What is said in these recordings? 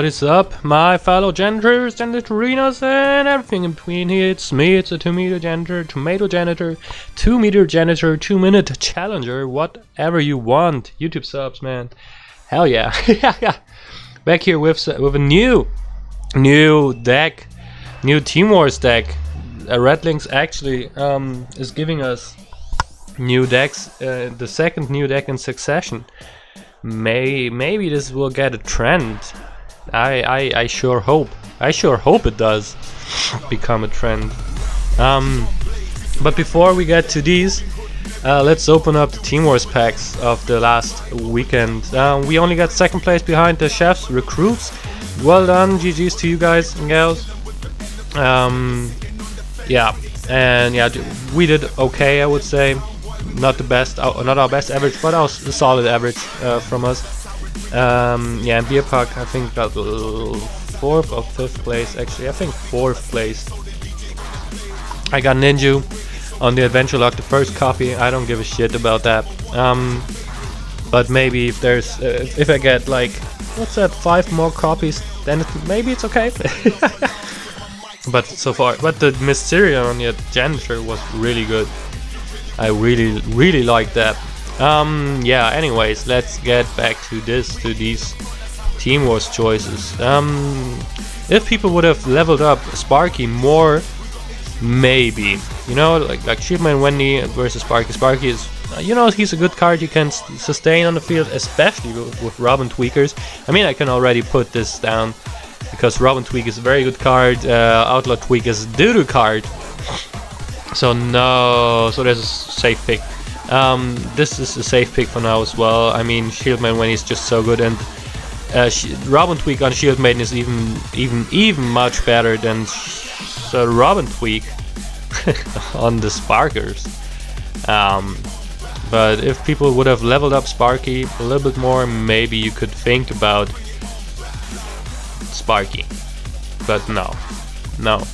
is up, my fellow janitors, janitorinas, and everything in between here? It's me, it's a 2-meter janitor, tomato janitor, 2-meter janitor, 2-minute challenger, whatever you want. YouTube subs, man. Hell yeah. Back here with a new deck, new Team Wars deck. Red Links actually is giving us new decks, the second new deck in succession. Maybe this will get a trend. I sure hope. I sure hope it does become a trend. But before we get to these, let's open up the Team Wars packs of the last weekend. We only got second place behind the Chefs Recruits. Well done, GG's to you guys and gals. Yeah, and yeah, we did okay, I would say. Not the best, not our best average, but a solid average from us. Yeah, and Beer Puck, I think got 4th or 5th place. Actually, I think 4th place. I got Ninju on the Adventure Log, the first copy. I don't give a shit about that. But maybe if there's, if I get like, what's that, 5 more copies, then maybe it's okay. But so far, but the Mysterio on the Janitor was really good. I really like that. Yeah, anyways, let's get back to these Team Wars choices. If people would have leveled up Sparky more, maybe, you know, like Shieldman Wendy versus Sparky. Sparky is, you know, he's a good card you can sustain on the field, especially with Robin Tweakers. I mean, I can already put this down because Robin Tweak is a very good card. Outlaw Tweak is a doo-doo card. So no, so there's a safe pick. This is a safe pick for now as well. I mean, Shieldman when he's just so good, and Robin Tweak on Shield Maiden is even much better than Robin Tweak on the Sparkers. But if people would have leveled up Sparky a little bit more, maybe you could think about Sparky. But no, not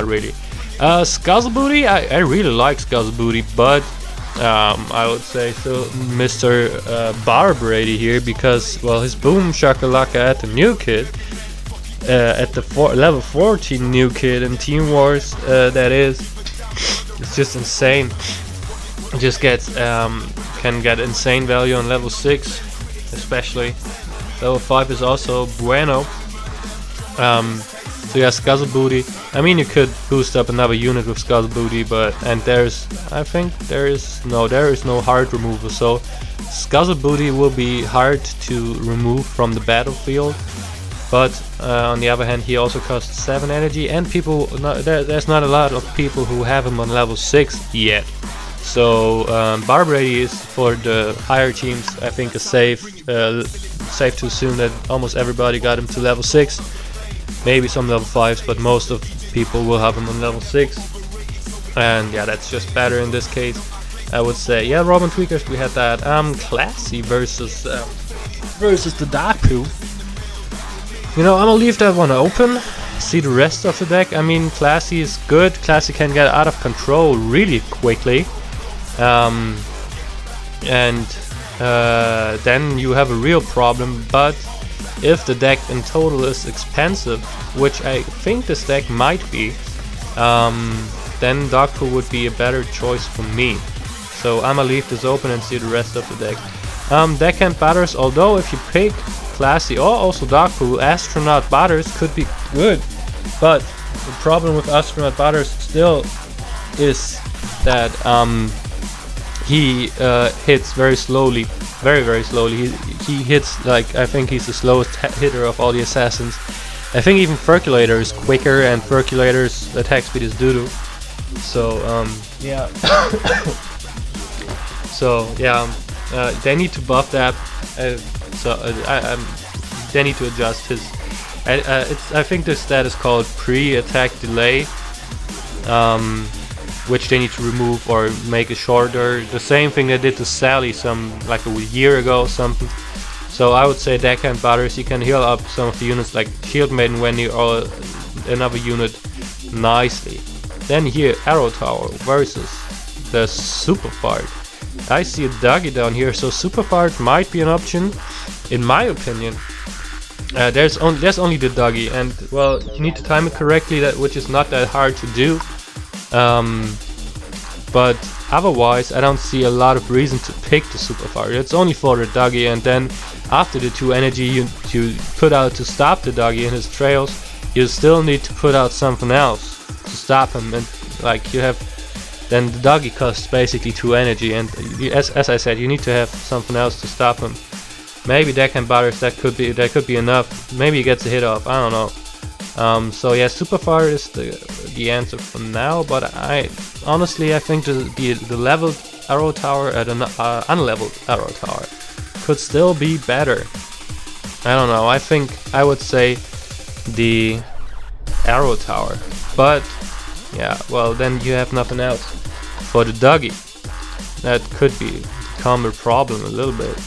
really. Scuzzlebooty, I really like Scuzzlebooty, but I would say so Mr. Barbrady here, because, well, his Boom Shakalaka at the new kid, at the level 14 new kid in Team Wars, that is, it's just insane. It just gets can get insane value on level 6, especially. Level 5 is also bueno. So yeah, Scuzzlebooty. I mean, you could boost up another unit with Scuzzlebooty, but I think there is no hard removal. So Scuzzlebooty will be hard to remove from the battlefield. But on the other hand, he also costs 7 energy, and there's not a lot of people who have him on level 6 yet. So Barbrady is, for the higher teams, I think a safe to assume that almost everybody got him to level 6. Maybe some level 5s, but most of people will have him on level 6. And yeah, that's just better in this case, I would say. Yeah, Robin Tweakers, we had that. Classy versus the Daku. You know, I'm gonna leave that one open. See the rest of the deck. I mean, Classy is good. Classy can get out of control really quickly. And then you have a real problem, but if the deck in total is expensive, which I think this deck might be, then Dogpool would be a better choice for me. So I'ma leave this open and see the rest of the deck. Deckhand Batters, although if you pick Classy or also Dogpool, Astronaut Batters could be good. But the problem with Astronaut Batters still is that he hits very slowly. Very slowly. He hits, like, I think he's the slowest hitter of all the assassins. I think even Furculator is quicker, and Furculator's attack speed is doo-doo. So yeah. So yeah, they need to buff that. They need to adjust his. I think this stat is called pre-attack delay, which they need to remove or make it shorter. The same thing they did to Sally like a year ago or something. So I would say Deckhand Batters, you can heal up some of the units like Shield Maiden Wendy or another unit nicely. Then here, Arrow Tower versus the Super Fart. I see a Doggy down here, so Super Fart might be an option, in my opinion. there's only the doggy, and well, you need to time it correctly, which is not that hard to do. But otherwise, I don't see a lot of reason to pick the super fire. It's only for the doggy, and then after the 2 energy you put out to stop the doggy in his trails, you still need to put out something else to stop him, and like you have, then the doggy costs basically 2 energy, and as I said, you need to have something else to stop him. Maybe deckhand butters, that could be enough. Maybe he gets a hit off, I don't know. So yeah, super fire is the answer for now, but I think the leveled arrow tower at an unleveled arrow tower could still be better. I don't know, I think I would say the arrow tower, but yeah, well, then you have nothing else for the doggy. That could become a problem a little bit.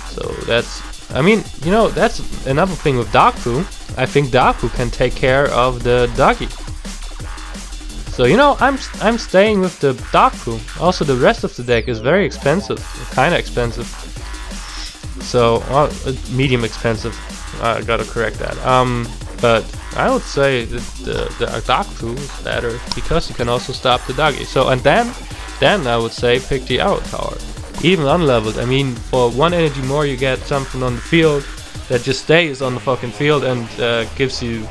So that's, I mean, you know, that's another thing with Daku. I think Daku can take care of the doggy. So, you know, I'm staying with the Daku. Also, the rest of the deck is very expensive, kind of expensive. So, medium expensive. I gotta correct that. But I would say that the Daku is better because you can also stop the doggy. So, and then I would say pick the arrow tower. Even unleveled, I mean, for 1 energy more you get something on the field that just stays on the fucking field and gives you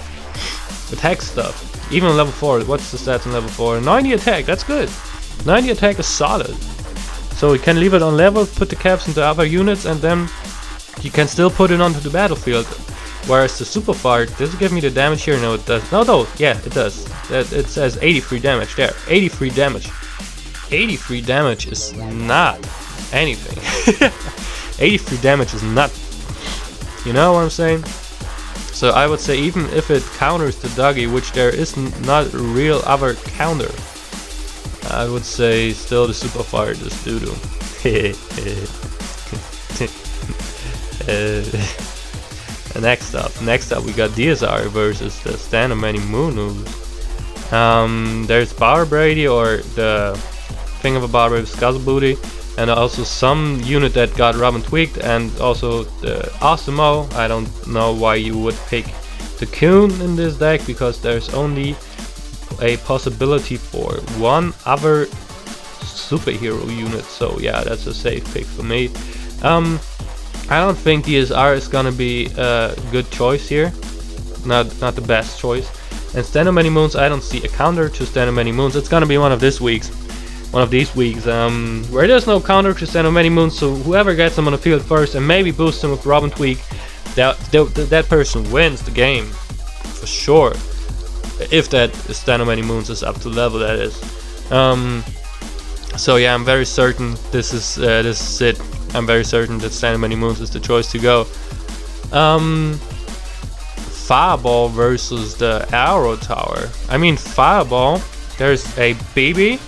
attack stuff. Even on level 4, what's the stats on level 4? 90 attack, that's good. 90 attack is solid. So you can leave it on level, put the caps into other units, and then you can still put it onto the battlefield. Whereas the super fire, does it give me the damage here? No, it does. No, yeah, it does. It says 83 damage there. 83 damage. 83 damage is not anything. 83 damage is nothing. You know what I'm saying? So I would say even if it counters the doggy, which there is not a real other counter, I would say still the super fire does doo-doo. Next up we got DSR versus the Stand of Many Moonus. There's Power Brady, or the thing of a Power Brady, Scuzzle Booty, and also some unit that got Robin tweaked, and also the Osmo. I don't know why you would pick the Coon in this deck, because there's only a possibility for 1 other superhero unit. So yeah, that's a safe pick for me. I don't think DSR is gonna be a good choice here. Not the best choice. And Stand of Many Moons, I don't see a counter to Stand of Many Moons. It's gonna be one of these weeks, where there's no counter to Stand of Many Moons. So whoever gets him on the field first and maybe boosts him with Robin Tweak, that person wins the game for sure. If that Stand of Many Moons is up to level, that is. So yeah, I'm very certain this is it. I'm very certain that Stand of Many Moons is the choice to go. Fireball versus the Arrow Tower. I mean, Fireball, there's a BB,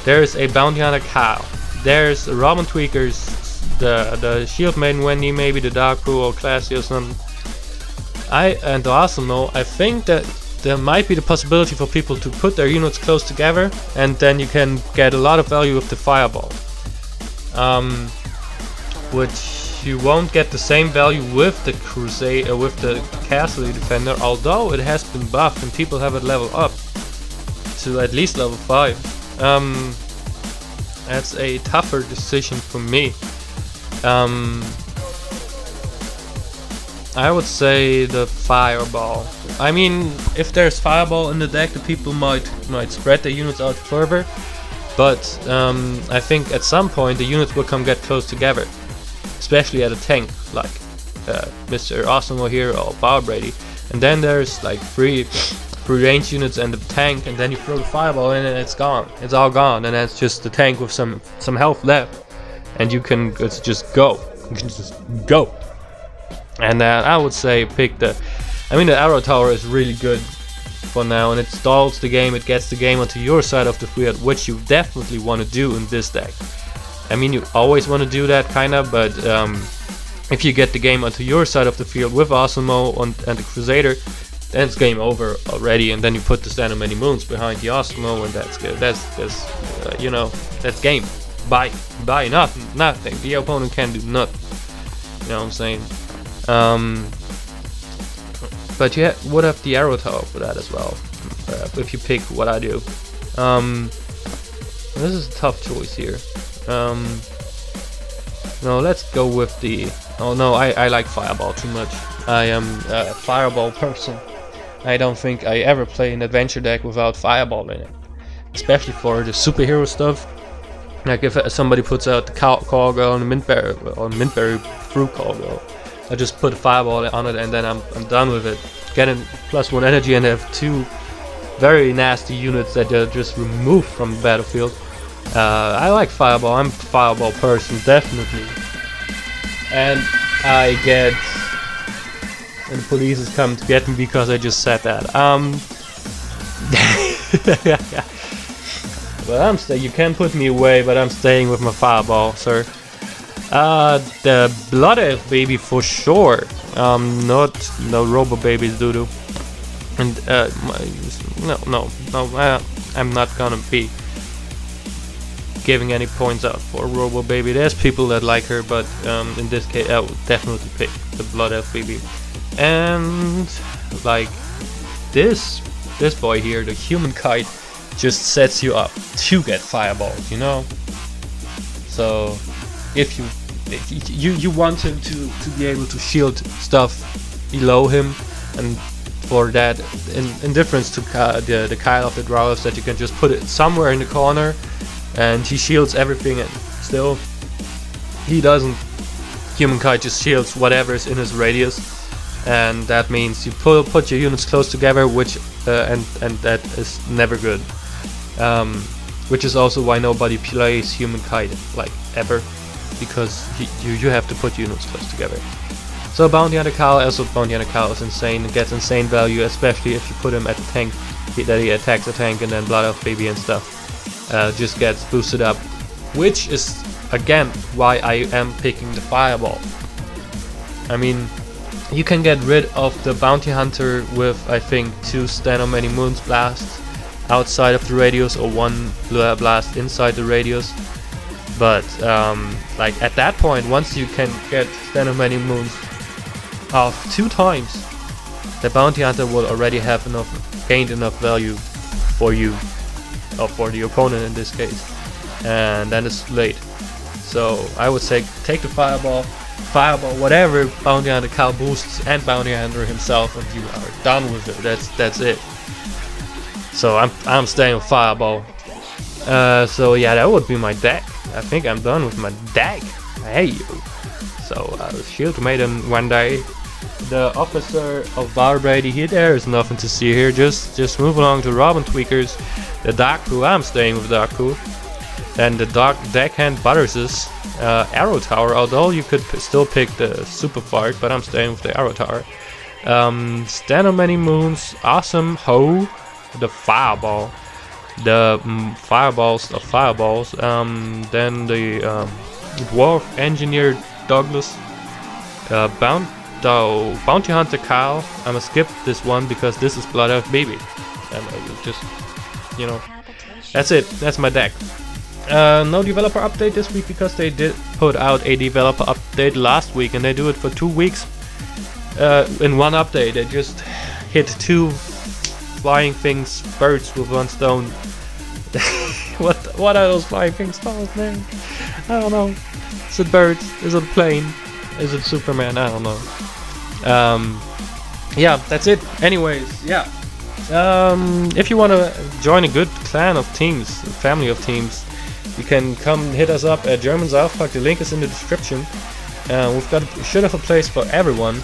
there's a Bounty Hunter Kyle, there's Robin Tweakers, the Shield Maiden Wendy, maybe the Dark Crew or Classy or something. And awesome though, I think that there might be the possibility for people to put their units close together, and then you can get a lot of value with the Fireball. Which you won't get the same value with the with the Castle Defender, although it has been buffed and people have it level up to at least level 5. That's a tougher decision for me. I would say the Fireball. I mean, if there's Fireball in the deck, the people might spread their units out further, but I think at some point the units will get close together, especially at a tank like Mr. Awesome here or Power Brady. And then there's like three range units and the tank, and then you throw the Fireball in and it's gone. It's all gone, and that's just the tank with some health left, and you can just go. You can just go. And I would say pick the Arrow Tower is really good for now, and it stalls the game. It gets the game onto your side of the field, which you definitely want to do in this deck. I mean, you always want to do that kinda, but if you get the game onto your side of the field with Osmo and the Crusader, then it's game over already, and then you put the Stand of Many Moons behind the Osmo, and that's good. That's that's game. Bye nothing. The opponent can do nothing. You know what I'm saying? but you would have the arrow tower for that as well, if you pick what I do. This is a tough choice here. No, let's go with the... Oh no, I like Fireball too much. I am a Fireball person. I don't think I ever play an adventure deck without Fireball in it. Especially for the superhero stuff. Like if somebody puts out the Call Girl and the Mintberry Fruit Call Girl, I just put a Fireball on it and then I'm done with it. Getting +1 energy and have 2 very nasty units that are just removed from the battlefield. I like Fireball. I'm a Fireball person, definitely. And I get... And the police is coming to get me because I just said that. But you can put me away, but I'm staying with my Fireball, sir. The Blood Elf baby for sure. Not no Robo Babies doo-doo. And no, I'm not gonna be giving any points out for Robo Baby. There's people that like her, but in this case I would definitely pick the Blood Elf baby. And like this boy here, the Human Kite, just sets you up to get Fireballs, you know. So if you want him to be able to shield stuff below him, and for that, in difference to the Kyle of the Growlers, that you can just put it somewhere in the corner and he shields everything, and still he doesn't. Human Kite just shields whatever is in his radius, and that means you put your units close together, which and that is never good. Which is also why nobody plays Human Kite like ever, because you have to put units close together. So Bounty Hunter Kyle, also Bounty Hunter Kyle is insane. It gets insane value, especially if you put him at the tank, that he attacks a tank, and then Blood Elf baby and stuff just gets boosted up, which is again why I am picking the Fireball. I mean, you can get rid of the Bounty Hunter with, I think, 2 Stand on Many Moons blasts outside of the radius, or 1 blast inside the radius. But like at that point, once you can get Stand on Many Moons off 2 times, the Bounty Hunter will already have gained enough value for you, or for the opponent in this case, and then it's late. So I would say take the Fireball, whatever Bounty Hunter Kyle boosts, and Bounty Hunter himself, and you are done with it. That's it. So I'm staying with Fireball. So yeah, that would be my deck. I think I'm done with my deck. Hey. So Shield Maiden one day. The Officer of Barbrady here. There is nothing to see here. Just move along to Robin Tweakers. The Dark Crew. I'm staying with Dark Crew. And the Dark Deckhand Butterses. Arrow Tower. Although you could still pick the Super Fart, but I'm staying with the Arrow Tower. Stand on Many Moons. Awesome Ho. The Fireball. The Fireballs of Fireballs. Then the Dwarf Engineer Douglas. Bounty Hunter Kyle. I'm gonna skip this one because this is Blood Elf baby, and just, you know, that's it. That's my deck. No developer update this week because they did put out a developer update last week, and they do it for 2 weeks in one update. They just hit 2 flying things, birds with 1 stone. What are those flying things called, man? I don't know. Is it birds? Is it a plane? Is it Superman? I don't know. Yeah, that's it. Anyways, yeah. If you want to join a good clan of teams, a family of teams, you can come hit us up at German South Park. The link is in the description. Should have a place for everyone.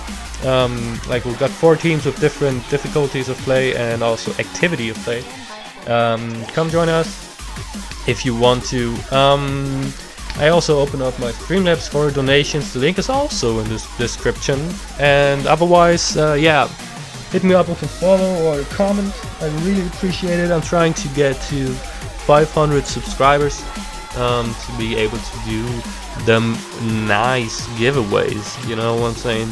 Like we've got 4 teams with different difficulties of play and also activity of play. Come join us if you want to. I also open up my Streamlabs for donations. The link is also in the description. And otherwise, yeah, hit me up with a follow or a comment. I really appreciate it. I'm trying to get to 500 subscribers to be able to do them nice giveaways. You know what I'm saying?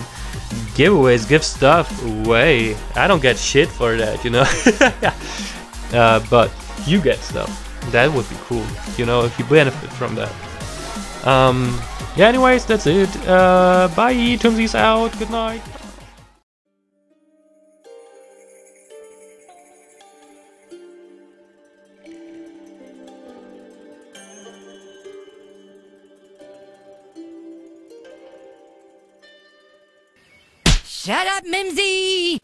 Giveaways, give stuff away. I don't get shit for that, you know. But you get stuff. That would be cool, you know, if you benefit from that. Yeah, anyways, that's it. Bye, Tuemsy's out. Good night. Shut up, Mimsy!